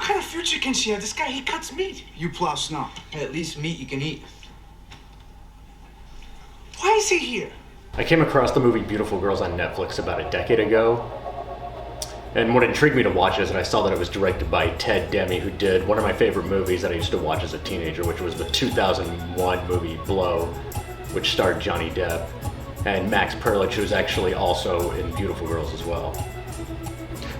kind of future can she have? This guy, he cuts meat. You plow snow. Hey, at least meat you can eat. Why is he here? I came across the movie Beautiful Girls on Netflix about a decade ago. And what intrigued me to watch it is that I saw that it was directed by Ted Demme, who did one of my favorite movies that I used to watch as a teenager, which was the 2001 movie Blow, which starred Johnny Depp, and Max Perlich, who's actually also in Beautiful Girls as well.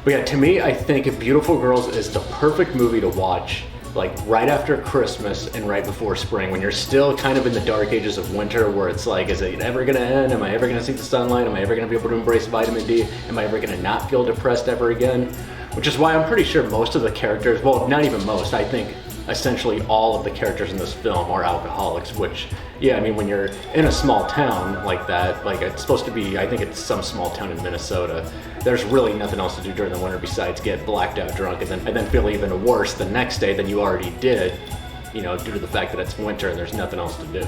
But yeah, to me, I think Beautiful Girls is the perfect movie to watch, like right after Christmas and right before spring, when you're still kind of in the dark ages of winter, where it's like, is it ever gonna end? Am I ever gonna see the sunlight? Am I ever gonna be able to embrace vitamin D? Am I ever gonna not feel depressed ever again? Which is why I'm pretty sure most of the characters, well, not even most, I think essentially all of the characters in this film are alcoholics, which, yeah, I mean, when you're in a small town like that, like it's supposed to be, I think it's some small town in Minnesota, there's really nothing else to do during the winter besides get blacked out drunk and then feel even worse the next day than you already did, you know, due to the fact that it's winter and there's nothing else to do.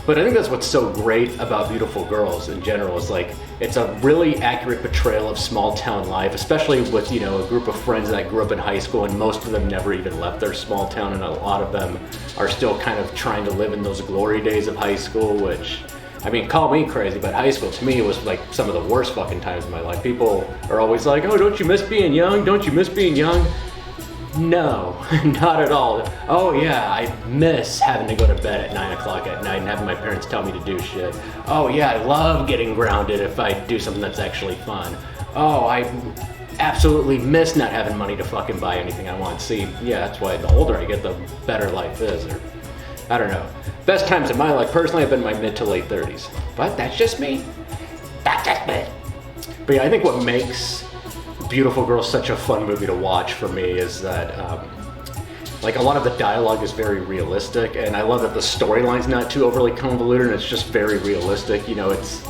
But I think that's what's so great about Beautiful Girls in general, is like, it's a really accurate portrayal of small town life, especially with, you know, a group of friends that grew up in high school, and most of them never even left their small town, and a lot of them are still kind of trying to live in those glory days of high school, which, I mean, call me crazy, but high school to me was like some of the worst fucking times of my life. People are always like, oh, don't you miss being young? Don't you miss being young? No, not at all. Oh yeah, I miss having to go to bed at 9 o'clock at night and having my parents tell me to do shit. Oh yeah, I love getting grounded if I do something that's actually fun. Oh, I absolutely miss not having money to fucking buy anything I want. See, yeah, that's why the older I get, the better life is, or I don't know. Best times in my life, personally, have been my mid to late 30s. But that's just me. That's just me. But yeah, I think what makes Beautiful Girls such a fun movie to watch for me is that like a lot of the dialogue is very realistic, and I love that the storyline's not too overly convoluted and it's just very realistic. You know, it's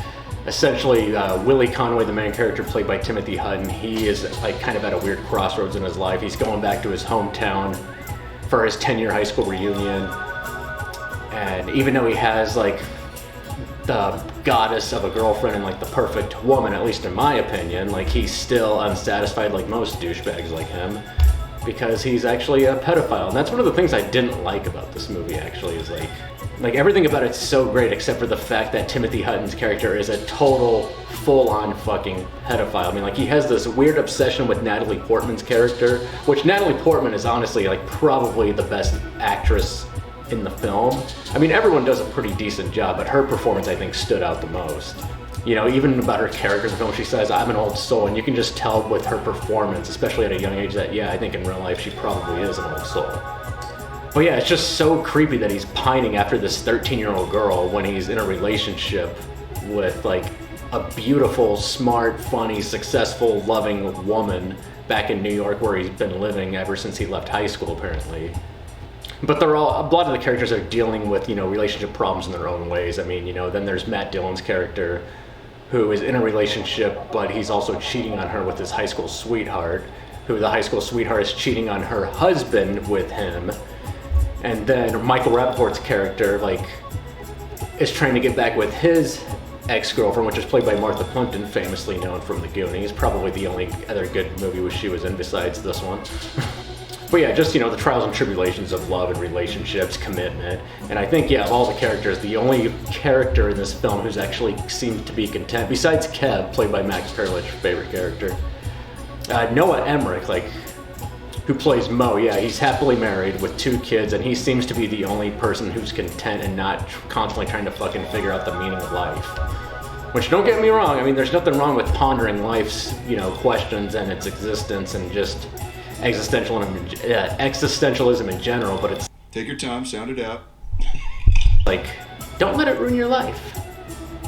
essentially Willie Conway, the main character played by Timothy Hutton. He is like kind of at a weird crossroads in his life. He's going back to his hometown for his 10-year high school reunion, and even though he has like the goddess of a girlfriend and like the perfect woman, at least in my opinion, like he's still unsatisfied like most douchebags like him, because he's actually a pedophile. And that's one of the things I didn't like about this movie, actually, is like everything about it's so great except for the fact that Timothy Hutton's character is a total full-on fucking pedophile. I mean, like, he has this weird obsession with Natalie Portman's character, which Natalie Portman is honestly like probably the best actress in the film. I mean, everyone does a pretty decent job, but her performance, I think, stood out the most. You know, even about her character in the film, she says, I'm an old soul, and you can just tell with her performance, especially at a young age, that, yeah, I think in real life she probably is an old soul. But yeah, it's just so creepy that he's pining after this 13-year-old girl when he's in a relationship with, like, a beautiful, smart, funny, successful, loving woman back in New York, where he's been living ever since he left high school, apparently. But a lot of the characters are dealing with, you know, relationship problems in their own ways. I mean, you know, then there's Matt Dillon's character, who is in a relationship, but he's also cheating on her with his high school sweetheart, who the high school sweetheart is cheating on her husband with him. And then Michael Rappaport's character, like, is trying to get back with his ex-girlfriend, which is played by Martha Plimpton, famously known from The Goonies, probably the only other good movie she was in besides this one. But yeah, just, you know, the trials and tribulations of love and relationships, commitment. And I think, yeah, of all the characters, the only character in this film who's actually seemed to be content, besides Kev, played by Max Perlich, favorite character, Noah Emmerich, like, who plays Mo, yeah, he's happily married with 2 kids, and he seems to be the only person who's content and not constantly trying to fucking figure out the meaning of life. Which, don't get me wrong, I mean, there's nothing wrong with pondering life's, you know, questions and its existence and just existentialism in general, but it's... Take your time, sound it out. Like, don't let it ruin your life.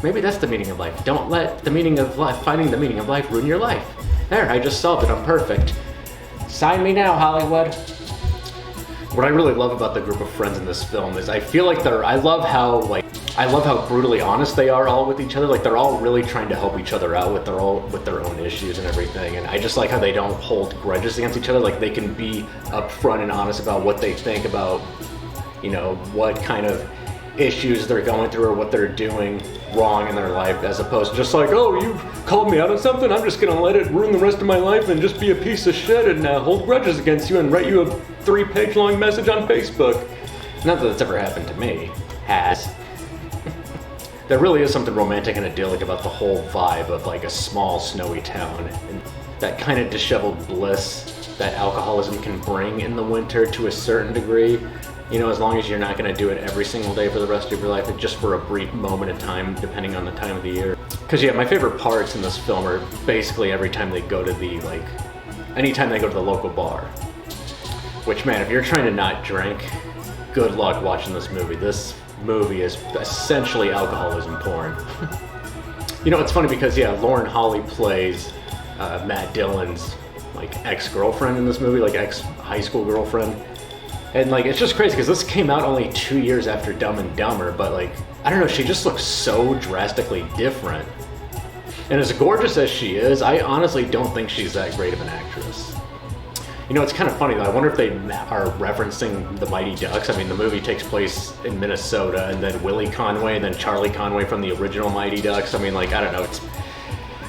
Maybe that's the meaning of life. Don't let the meaning of life, finding the meaning of life, ruin your life. There, I just solved it, I'm perfect. Sign me now, Hollywood. What I really love about the group of friends in this film is I feel like I love how brutally honest they are all with each other. Like, they're all really trying to help each other out with their own issues and everything. And I just like how they don't hold grudges against each other. Like, they can be upfront and honest about what they think about, you know, what kind of issues they're going through or what they're doing wrong in their life, as opposed to just like, oh, you called me out on something, I'm just gonna let it ruin the rest of my life and just be a piece of shit and hold grudges against you and write you a 3-page long message on Facebook. Not that that's ever happened to me. Has. There really is something romantic and idyllic about the whole vibe of like a small snowy town and that kind of disheveled bliss that alcoholism can bring in the winter to a certain degree. You know, as long as you're not going to do it every single day for the rest of your life, and just for a brief moment of time, depending on the time of the year. Because yeah, my favorite parts in this film are basically every time they go to the, like, anytime they go to the local bar. Which, man, if you're trying to not drink, good luck watching this movie. This movie is essentially alcoholism porn. You know, it's funny because, yeah, Lauren Holly plays Matt Dillon's, like, ex-girlfriend in this movie, like, ex-high school girlfriend. And, like, it's just crazy because this came out only 2 years after Dumb and Dumber, but, like, I don't know, she just looks so drastically different. And as gorgeous as she is, I honestly don't think she's that great of an actress. You know, it's kind of funny though, I wonder if they are referencing the Mighty Ducks. I mean, the movie takes place in Minnesota, and then Willie Conway, and then Charlie Conway from the original Mighty Ducks. I mean, like, I don't know, it's,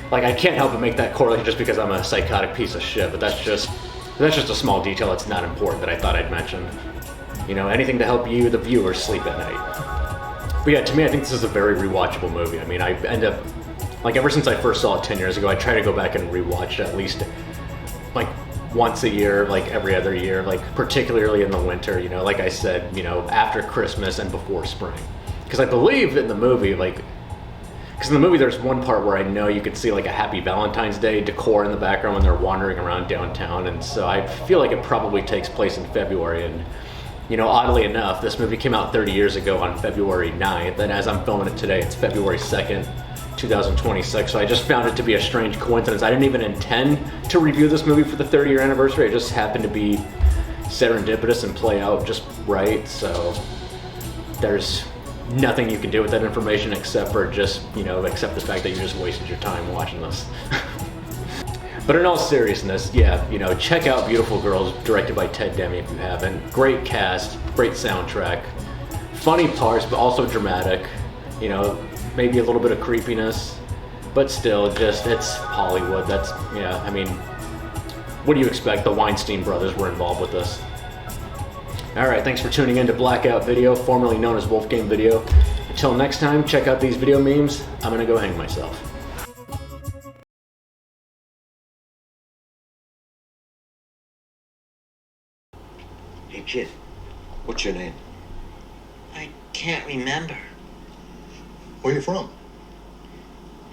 like, I can't help but make that correlation just because I'm a psychotic piece of shit, but that's just a small detail that's not important that I thought I'd mention. You know, anything to help you, the viewer, sleep at night. But yeah, to me, I think this is a very rewatchable movie. I mean, I end up, like, ever since I first saw it 10 years ago, I try to go back and rewatch it at least, like, once a year, like every other year, like particularly in the winter, you know, like I said, you know, after Christmas and before spring. Because I believe in the movie, like, because in the movie there's one part where I know you could see like a Happy Valentine's Day decor in the background when they're wandering around downtown, and so I feel like it probably takes place in February. And, you know, oddly enough, this movie came out 30 years ago on February 9th, and as I'm filming it today, it's February 2nd, 2026, so I just found it to be a strange coincidence. I didn't even intend to review this movie for the 30-year anniversary. It just happened to be serendipitous and play out just right, so there's nothing you can do with that information except for just, you know, accept the fact that you just wasted your time watching this. But in all seriousness, yeah, you know, check out Beautiful Girls, directed by Ted Demme if you haven't. Great cast, great soundtrack, funny parts, but also dramatic, you know, maybe a little bit of creepiness, but still, just, it's Hollywood. That's, yeah, I mean, what do you expect? The Weinstein brothers were involved with this. Alright, thanks for tuning in to Blackout Video, formerly known as Wolfgang Video. Until next time, check out these video memes. I'm gonna go hang myself. Hey kid, what's your name? I can't remember. Where you from?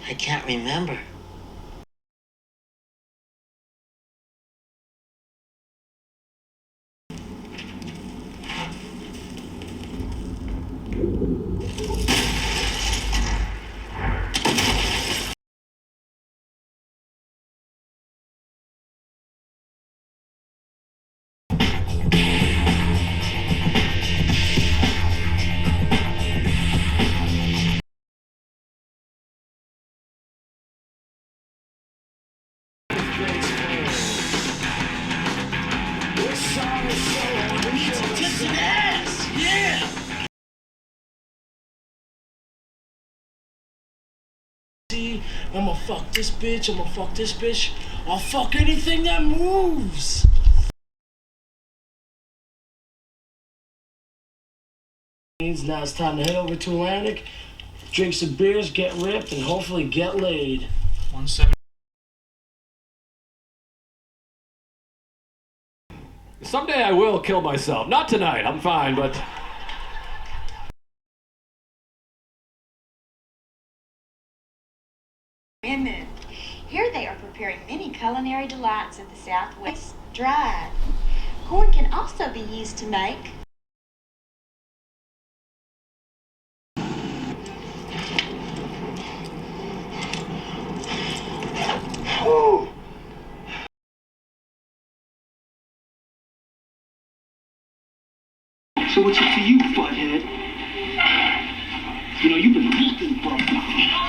I can't remember. I'ma fuck this bitch, I'ma fuck this bitch. I'll fuck anything that moves. Now it's time to head over to Atlantic, drink some beers, get ripped, and hopefully get laid. 170. Someday I will kill myself. Not tonight, I'm fine, but... Women. Here they are preparing many culinary delights of the Southwest. Dried. Corn can also be used to make So what's it to you, butthead? You know, you've been looking for a